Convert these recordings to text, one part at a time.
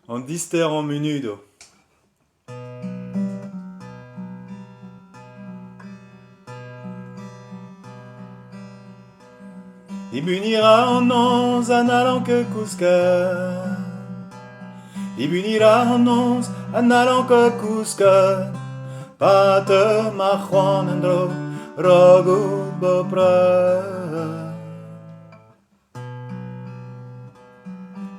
en dister menudo. Dibunira en ons analant que Cusca. Dibunira en ons analant que Cusca. Pate ma Juanandro rogo bopra.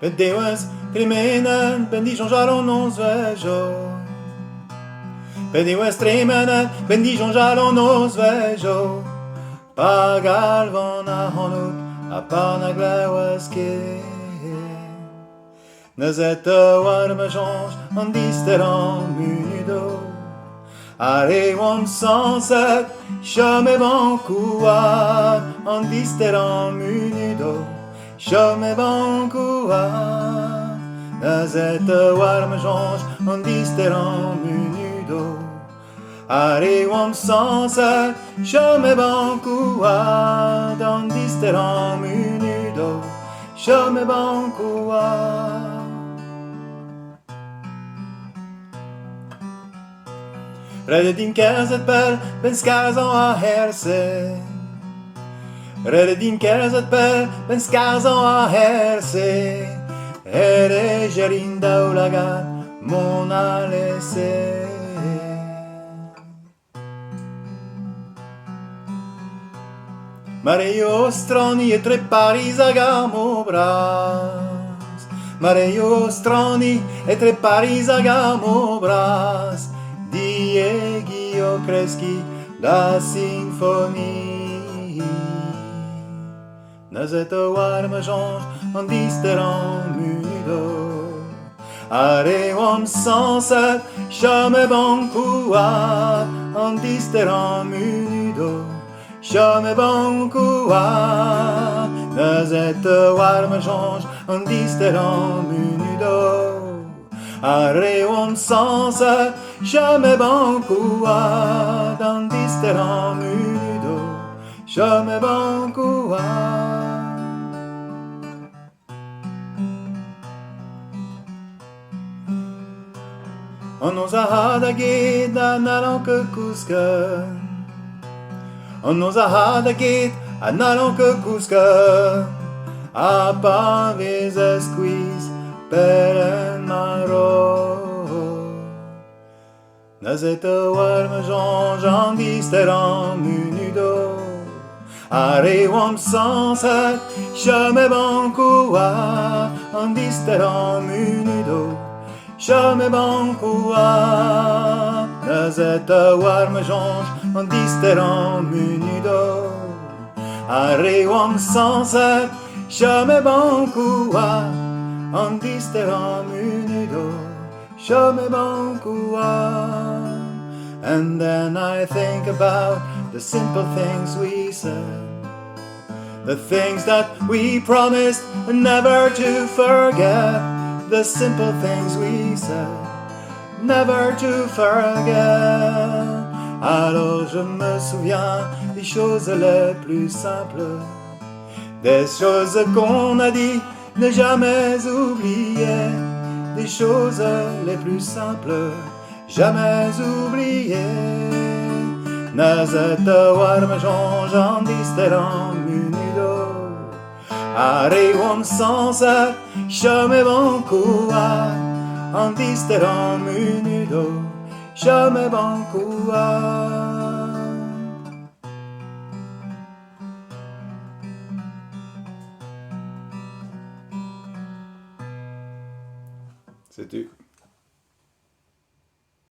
Pedeuas tremenen bendijon jalon ons vejo. Pedeuas tremenen bendijon jalon ons vejo. Pagal van a honut a parna glawaske. Nezeta warme jonge en disteran munudo. Are wam sanset chame bancoua en disteran munudo. Chame bancoua. Nezeta warme jonge en disteran munudo. Are wam sanset chame bancoua en disteran munudo. Chame bancoua. Rede din kerzet per ben skazan a herse. Rede din kerzet per ben skazan a herse. Ere gerinda ulagat mon a laissé. Mareio strani e tre paris agamo bras. Mareio strani e tre paris agamo bras. Diego Kreski da sinfonie. Nezeta warme jonge en disteran munudo. Are wam sanset chame bancoua en disteran munudo. Chame bancoua. Nezeta warme jonge en disteran munudo. Are wam sanset chame bancoua en disteran munudo. Chame bancoua. On nous a hadagé d'un allant que Cusca. On nous a hadagé un allant que Cusca. A pas les esquis per un maro. Nezeta warme jonge en disteran munudo. Are wam sanset chame bancoua en disteran munudo. Chame bancoua. Nezeta warme jonge en disteran munudo. Are wam sanset chame bancoua en disteran munudo. Chame bancoua. And then I think about the simple things we said, the things that we promised never to forget, the simple things we said, never to forget. Alors je me souviens des choses les plus simples, des choses qu'on a dit, ne jamais oublier, des choses les plus simples, jamais oublié. Nezeta warme jonge en disteran munudo. Are wam sanset chame bancoua en disteran munudo. Chame bancoua. C'est tout.